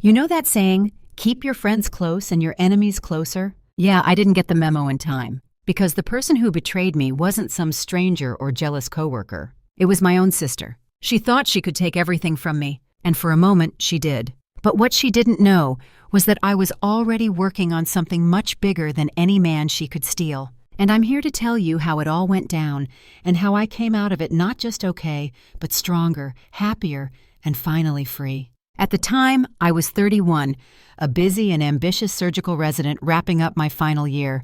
You know that saying, keep your friends close and your enemies closer? Yeah, I didn't get the memo in time. Because the person who betrayed me wasn't some stranger or jealous coworker. It was my own sister. She thought she could take everything from me, and for a moment she did. But what she didn't know was that I was already working on something much bigger than any man she could steal. And I'm here to tell you how it all went down, and how I came out of it not just okay, but stronger, happier, and finally free. At the time, I was 31, a busy and ambitious surgical resident wrapping up my final year.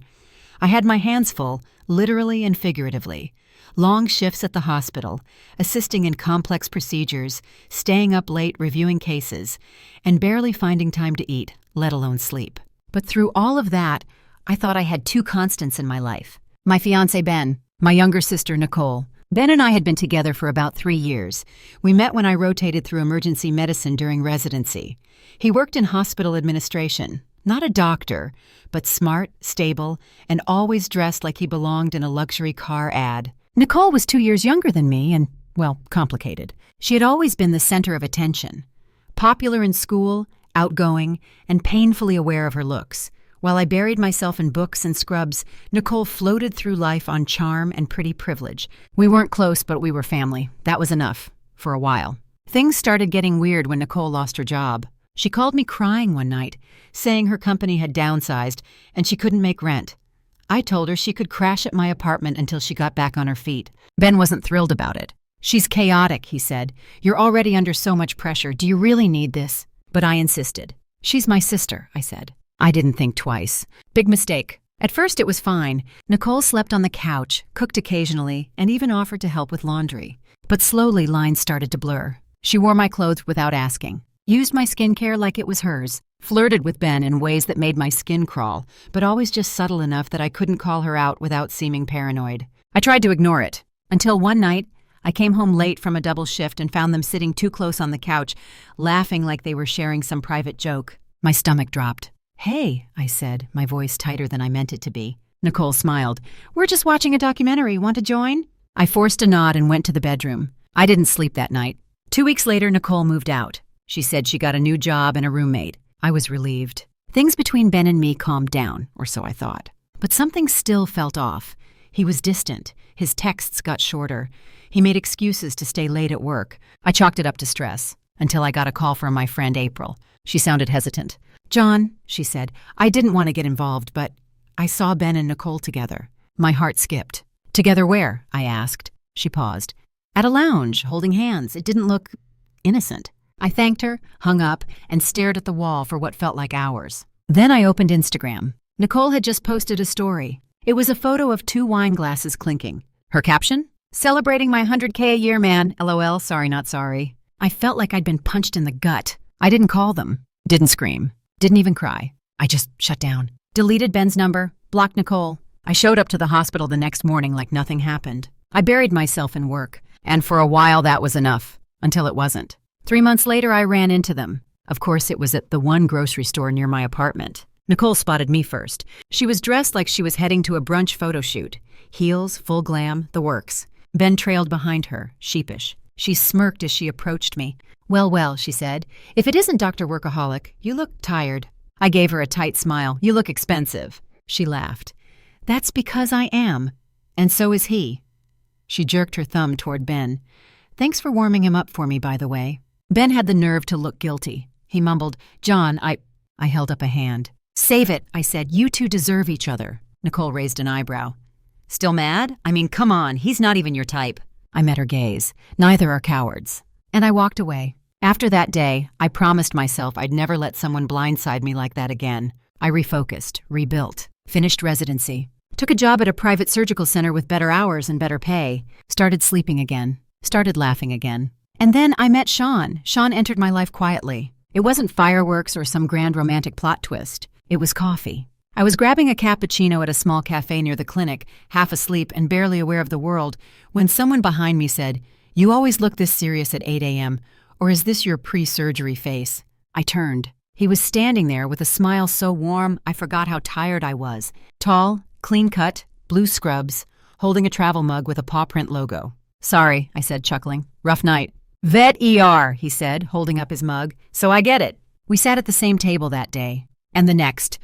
I had my hands full, literally and figuratively. Long shifts at the hospital, assisting in complex procedures, staying up late reviewing cases, and barely finding time to eat, let alone sleep. But through all of that, I thought I had two constants in my life. My fiancé Ben, my younger sister Nicole. Ben and I had been together for about 3 years. We met when I rotated through emergency medicine during residency. He worked in hospital administration. Not a doctor, but smart, stable, and always dressed like he belonged in a luxury car ad. Nicole was 2 years younger than me and, well, complicated. She had always been the center of attention. Popular in school, outgoing, and painfully aware of her looks. While I buried myself in books and scrubs, Nicole floated through life on charm and pretty privilege. We weren't close, but we were family. That was enough. For a while. Things started getting weird when Nicole lost her job. She called me crying one night, saying her company had downsized and she couldn't make rent. I told her she could crash at my apartment until she got back on her feet. Ben wasn't thrilled about it. "She's chaotic," he said. "You're already under so much pressure. Do you really need this?" But I insisted. "She's my sister," I said. I didn't think twice. Big mistake. At first it was fine. Nicole slept on the couch, cooked occasionally, and even offered to help with laundry. But slowly lines started to blur. She wore my clothes without asking, used my skincare like it was hers, flirted with Ben in ways that made my skin crawl, but always just subtle enough that I couldn't call her out without seeming paranoid. I tried to ignore it, until one night, I came home late from a double shift and found them sitting too close on the couch, laughing like they were sharing some private joke. My stomach dropped. "Hey," I said, my voice tighter than I meant it to be. Nicole smiled. "We're just watching a documentary. Want to join?" I forced a nod and went to the bedroom. I didn't sleep that night. 2 weeks later, Nicole moved out. She said she got a new job and a roommate. I was relieved. Things between Ben and me calmed down, or so I thought. But something still felt off. He was distant. His texts got shorter. He made excuses to stay late at work. I chalked it up to stress, until I got a call from my friend April. She sounded hesitant. "John," she said, "I didn't want to get involved, but I saw Ben and Nicole together." My heart skipped. "Together where?" I asked. She paused. "At a lounge, holding hands. It didn't look innocent." I thanked her, hung up, and stared at the wall for what felt like hours. Then I opened Instagram. Nicole had just posted a story. It was a photo of 2 wine glasses clinking. Her caption? "Celebrating my 100K a year, man. LOL, sorry, not sorry." I felt like I'd been punched in the gut. I didn't call them. Didn't scream. Didn't even cry. I just shut down. Deleted Ben's number. Blocked Nicole. I showed up to the hospital the next morning like nothing happened. I buried myself in work. And for a while that was enough. Until it wasn't. 3 months later I ran into them. Of course it was at the one grocery store near my apartment. Nicole spotted me first. She was dressed like she was heading to a brunch photo shoot. Heels, full glam, the works. Ben trailed behind her, sheepish. She smirked as she approached me. Well, she said. "If it isn't Dr. Workaholic, you look tired." I gave her a tight smile. "You look expensive." She laughed. "That's because I am. And so is he." She jerked her thumb toward Ben. "Thanks for warming him up for me, by the way." Ben had the nerve to look guilty. He mumbled, "John, I held up a hand. "Save it," I said. "You two deserve each other." Nicole raised an eyebrow. "Still mad? I mean, come on, he's not even your type." I met her gaze. Neither are cowards. And I walked away. After that day, I promised myself I'd never let someone blindside me like that again. I refocused, rebuilt, finished residency, took a job at a private surgical center with better hours and better pay, started sleeping again, started laughing again. And then I met Sean. Sean entered my life quietly. It wasn't fireworks or some grand romantic plot twist. It was coffee. I was grabbing a cappuccino at a small cafe near the clinic, half asleep and barely aware of the world, when someone behind me said, "You always look this serious at 8 a.m., or is this your pre-surgery face?" I turned. He was standing there with a smile so warm I forgot how tired I was. Tall, clean-cut, blue scrubs, holding a travel mug with a paw print logo. "Sorry," I said, chuckling. "Rough night." "Vet ER," he said, holding up his mug. "So I get it. We sat at the same table that day, and the next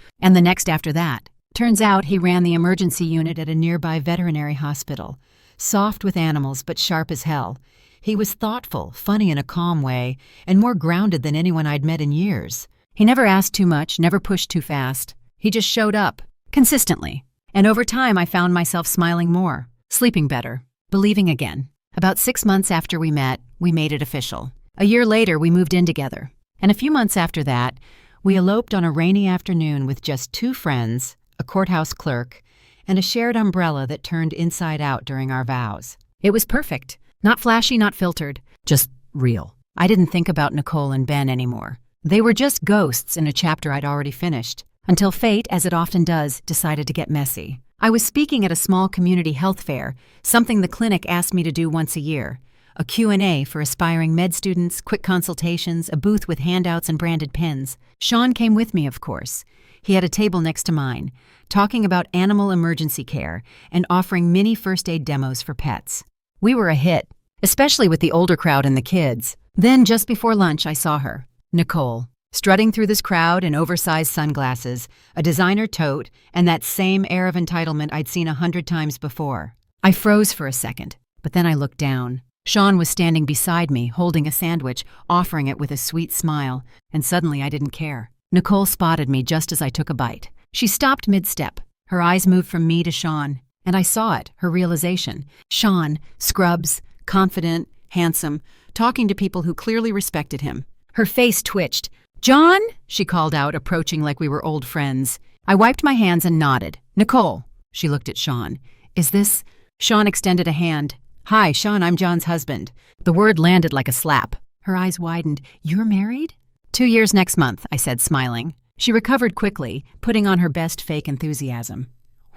after that. Turns out he ran the emergency unit at a nearby veterinary hospital. Soft with animals, but sharp as hell. He was thoughtful, funny in a calm way, and more grounded than anyone I'd met in years. He never asked too much, never pushed too fast. He just showed up, consistently. And over time, I found myself smiling more, sleeping better, believing again. About 6 months after we met, we made it official. A year later, we moved in together. And a few months after that, we eloped on a rainy afternoon with just 2 friends, a courthouse clerk, and a shared umbrella that turned inside out during our vows. It was perfect. Not flashy, not filtered, just real. I didn't think about Nicole and Ben anymore. They were just ghosts in a chapter I'd already finished, until fate, as it often does, decided to get messy. I was speaking at a small community health fair, something the clinic asked me to do once a year. A Q&A for aspiring med students, quick consultations, a booth with handouts and branded pens. Sean came with me, of course. He had a table next to mine, talking about animal emergency care and offering mini first aid demos for pets. We were a hit, especially with the older crowd and the kids. Then, just before lunch, I saw her, Nicole, strutting through this crowd in oversized sunglasses, a designer tote, and that same air of entitlement I'd seen 100 times before. I froze for a second, but then I looked down. Sean was standing beside me, holding a sandwich, offering it with a sweet smile, and suddenly I didn't care. Nicole spotted me just as I took a bite. She stopped mid-step. Her eyes moved from me to Sean, and I saw it, her realization. Sean, scrubs, confident, handsome, talking to people who clearly respected him. Her face twitched. "John?" she called out, approaching like we were old friends. I wiped my hands and nodded. "Nicole." She looked at Sean. "Is this—" Sean extended a hand. "Hi, Sean, I'm John's husband." The word landed like a slap. Her eyes widened. "You're married?" 2 years next month, I said, smiling. She recovered quickly, putting on her best fake enthusiasm.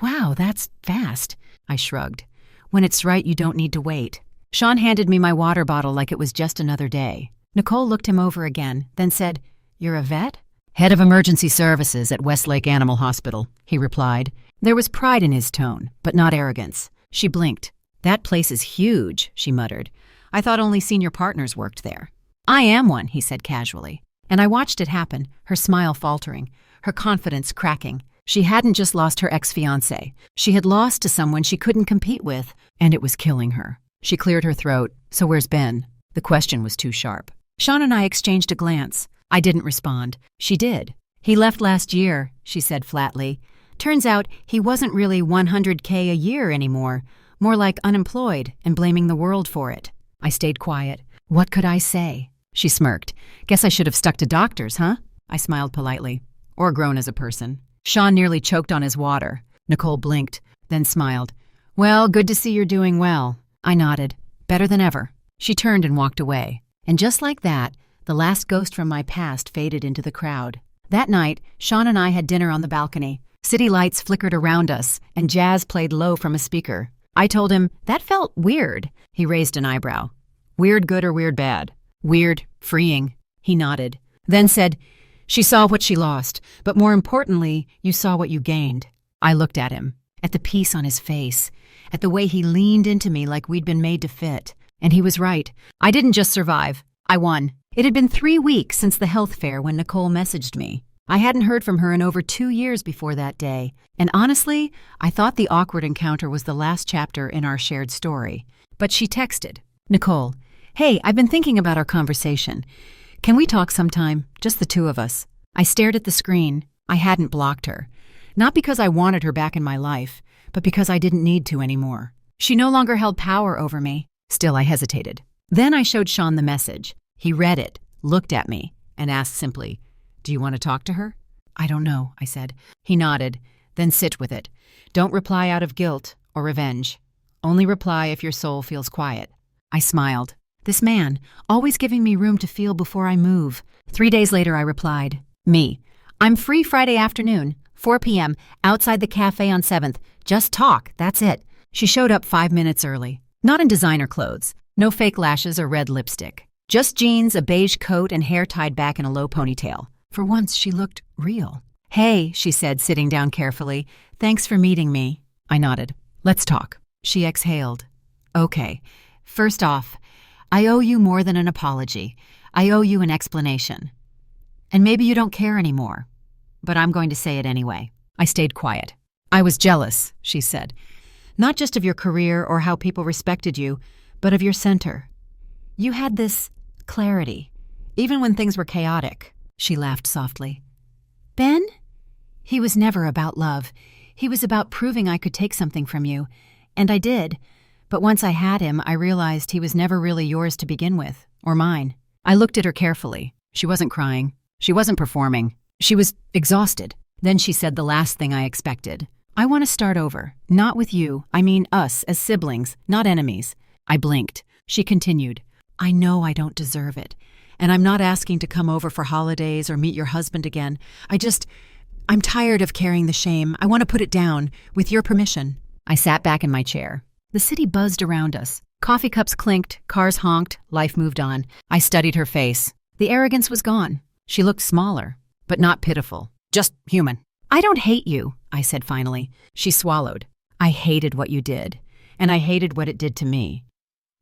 "Wow, that's fast," I shrugged. "When it's right, you don't need to wait." Sean handed me my water bottle like it was just another day. Nicole looked him over again, then said, "You're a vet?" "Head of emergency services at Westlake Animal Hospital," he replied. There was pride in his tone, but not arrogance. She blinked. "That place is huge," she muttered. "I thought only senior partners worked there." "I am one," he said casually. And I watched it happen, her smile faltering, her confidence cracking. She hadn't just lost her ex-fiancé. She had lost to someone she couldn't compete with, and it was killing her. She cleared her throat. "So where's Ben?" The question was too sharp. Sean and I exchanged a glance. I didn't respond. She did. "He left last year," she said flatly. "Turns out he wasn't really $100K a year anymore. More like unemployed and blaming the world for it." I stayed quiet. What could I say? She smirked. "Guess I should have stuck to doctors, huh?" I smiled politely. "Or grown as a person." Sean nearly choked on his water. Nicole blinked, then smiled. "Well, good to see you're doing well." I nodded. "Better than ever." She turned and walked away. And just like that, the last ghost from my past faded into the crowd. That night, Sean and I had dinner on the balcony. City lights flickered around us, and jazz played low from a speaker. I told him, "That felt weird." He raised an eyebrow. "Weird good or weird bad?" "Weird, freeing." He nodded, then said, "She saw what she lost, but more importantly, you saw what you gained." I looked at him, at the peace on his face, at the way he leaned into me like we'd been made to fit. And he was right. I didn't just survive. I won. It had been 3 weeks since the health fair when Nicole messaged me. I hadn't heard from her in over 2 years before that day. And honestly, I thought the awkward encounter was the last chapter in our shared story. But she texted, "Nicole, hey, I've been thinking about our conversation. Can we talk sometime? Just the 2 of us." I stared at the screen. I hadn't blocked her. Not because I wanted her back in my life, but because I didn't need to anymore. She no longer held power over me. Still, I hesitated. Then I showed Sean the message. He read it, looked at me, and asked simply, "Do you want to talk to her?" "I don't know," I said. He nodded. "Then sit with it. Don't reply out of guilt or revenge. Only reply if your soul feels quiet." I smiled. This man, always giving me room to feel before I move. 3 days later, I replied, "Me. I'm free Friday afternoon, 4 p.m., outside the cafe on 7th. Just talk, that's it." She showed up 5 minutes early. Not in designer clothes. No fake lashes or red lipstick. Just jeans, a beige coat, and hair tied back in a low ponytail. For once, she looked real. "Hey," she said, sitting down carefully. "Thanks for meeting me." I nodded. "Let's talk." She exhaled. "Okay. First off, I owe you more than an apology. I owe you an explanation." And maybe you don't care anymore. But I'm going to say it anyway. I stayed quiet. I was jealous, she said. Not just of your career or how people respected you, but of your center. You had this clarity, even when things were chaotic. She laughed softly. Ben? He was never about love. He was about proving I could take something from you. And I did. But once I had him, I realized he was never really yours to begin with, or mine. I looked at her carefully. She wasn't crying. She wasn't performing. She was exhausted. Then she said the last thing I expected. I want to start over. Not with you. I mean us, as siblings, not enemies. I blinked. She continued. I know I don't deserve it. And I'm not asking to come over for holidays or meet your husband again. I'm tired of carrying the shame. I want to put it down, with your permission. I sat back in my chair. The city buzzed around us. Coffee cups clinked, cars honked, life moved on. I studied her face. The arrogance was gone. She looked smaller, but not pitiful. Just human. I don't hate you, I said finally. She swallowed. I hated what you did, and I hated what it did to me.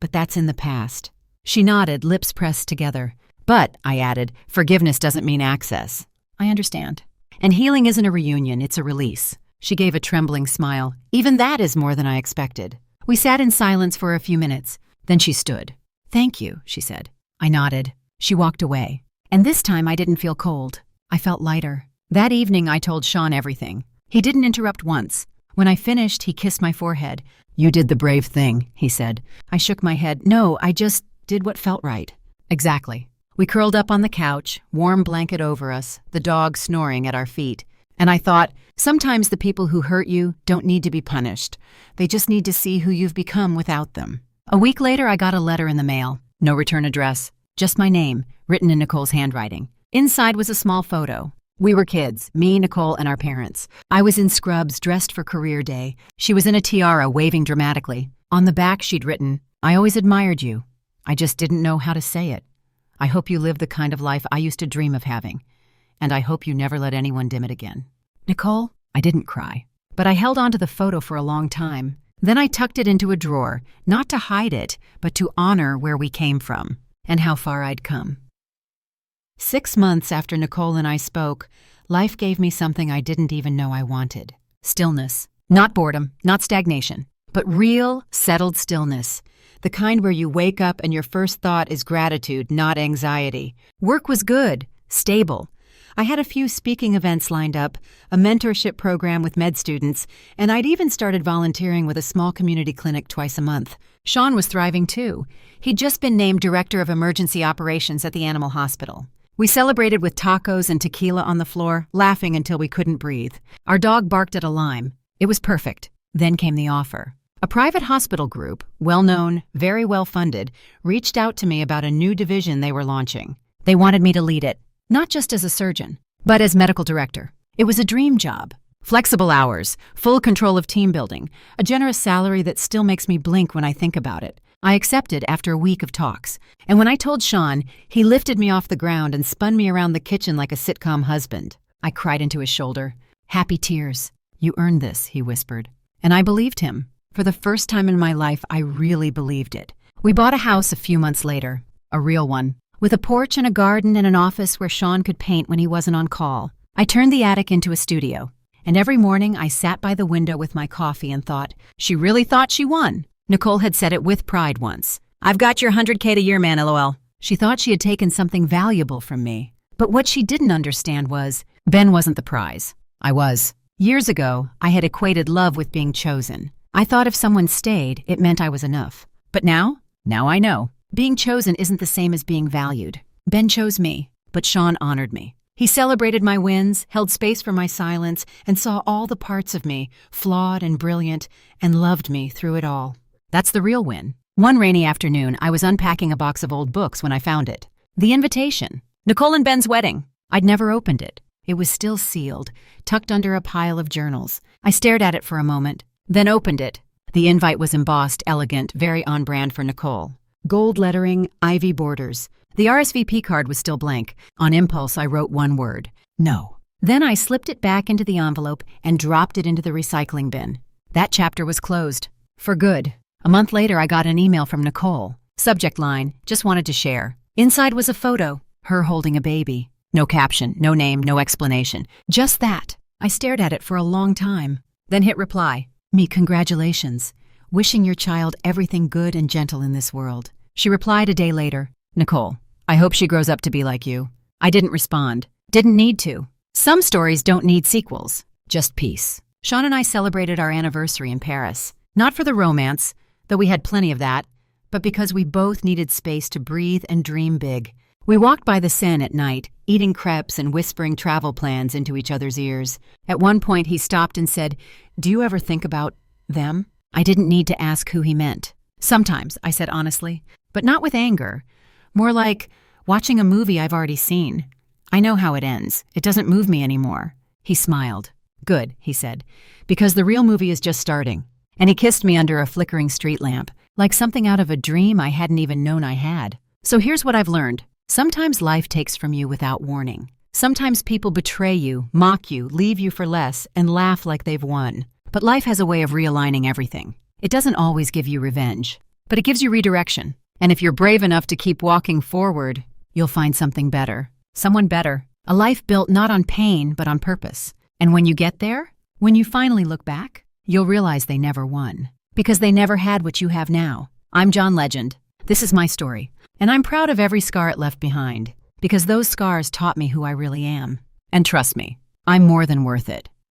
But that's in the past. She nodded, lips pressed together. But, I added, forgiveness doesn't mean access. I understand. And healing isn't a reunion, it's a release. She gave a trembling smile. Even that is more than I expected. We sat in silence for a few minutes. Then she stood. Thank you, she said. I nodded. She walked away. And this time I didn't feel cold. I felt lighter. That evening I told Sean everything. He didn't interrupt once. When I finished, he kissed my forehead. You did the brave thing, he said. I shook my head. No, I just did what felt right. Exactly. We curled up on the couch, warm blanket over us, the dog snoring at our feet. And I thought, sometimes the people who hurt you don't need to be punished. They just need to see who you've become without them. A week later, I got a letter in the mail. No return address. Just my name, written in Nicole's handwriting. Inside was a small photo. We were kids, me, Nicole, and our parents. I was in scrubs, dressed for career day. She was in a tiara, waving dramatically. On the back, she'd written, I always admired you. I just didn't know how to say it. I hope you live the kind of life I used to dream of having. And I hope you never let anyone dim it again. Nicole, I didn't cry. But I held on to the photo for a long time. Then I tucked it into a drawer, not to hide it, but to honor where we came from and how far I'd come. 6 months after Nicole and I spoke, life gave me something I didn't even know I wanted. Stillness. Not boredom, not stagnation, but real, settled stillness. The kind where you wake up and your first thought is gratitude, not anxiety. Work was good, stable. I had a few speaking events lined up, a mentorship program with med students, and I'd even started volunteering with a small community clinic twice a month. Sean was thriving too. He'd just been named Director of Emergency Operations at the animal hospital. We celebrated with tacos and tequila on the floor, laughing until we couldn't breathe. Our dog barked at a lime. It was perfect. Then came the offer. A private hospital group, well-known, very well-funded, reached out to me about a new division they were launching. They wanted me to lead it, not just as a surgeon, but as medical director. It was a dream job. Flexible hours, full control of team building, a generous salary that still makes me blink when I think about it. I accepted after a week of talks, and when I told Sean, he lifted me off the ground and spun me around the kitchen like a sitcom husband. I cried into his shoulder. Happy tears. You earned this, he whispered. And I believed him. For the first time in my life, I really believed it. We bought a house a few months later, a real one, with a porch and a garden and an office where Sean could paint when he wasn't on call. I turned the attic into a studio, and every morning I sat by the window with my coffee and thought, she really thought she won. Nicole had said it with pride once. I've got your $100K a year, man, LOL. She thought she had taken something valuable from me. But what she didn't understand was, Ben wasn't the prize. I was. Years ago, I had equated love with being chosen. I thought if someone stayed, it meant I was enough. But now I know. Being chosen isn't the same as being valued. Ben chose me, but Sean honored me. He celebrated my wins, held space for my silence, and saw all the parts of me, flawed and brilliant, and loved me through it all. That's the real win. One rainy afternoon, I was unpacking a box of old books when I found it. The invitation. Nicole and Ben's wedding. I'd never opened it. It was still sealed, tucked under a pile of journals. I stared at it for a moment, then opened it. The invite was embossed, elegant, very on brand for Nicole. Gold lettering, ivy borders. The RSVP card was still blank. On impulse, I wrote one word. No. Then I slipped it back into the envelope and dropped it into the recycling bin. That chapter was closed. For good. A month later, I got an email from Nicole. Subject line, just wanted to share. Inside was a photo, her holding a baby. No caption, no name, no explanation. Just that. I stared at it for a long time, then hit reply. Me, congratulations. Wishing your child everything good and gentle in this world. She replied a day later. Nicole, I hope she grows up to be like you. I didn't respond. Didn't need to. Some stories don't need sequels. Just peace. Sean and I celebrated our anniversary in Paris. Not for the romance, though we had plenty of that, but because we both needed space to breathe and dream big. We walked by the Seine at night, eating crepes and whispering travel plans into each other's ears. At one point, he stopped and said, "Do you ever think about them?" I didn't need to ask who he meant. Sometimes, I said honestly, but not with anger. More like watching a movie I've already seen. I know how it ends. It doesn't move me anymore. He smiled. Good, he said, because the real movie is just starting. And he kissed me under a flickering street lamp, like something out of a dream I hadn't even known I had. So here's what I've learned. Sometimes life takes from you without warning. Sometimes people betray you, mock you, leave you for less, and laugh like they've won. But life has a way of realigning everything. It doesn't always give you revenge, but it gives you redirection. And if you're brave enough to keep walking forward, you'll find something better. Someone better. A life built not on pain, but on purpose. And when you get there, when you finally look back, you'll realize they never won. Because they never had what you have now. I'm John Legend. This is my story. And I'm proud of every scar it left behind. Because those scars taught me who I really am. And trust me, I'm more than worth it.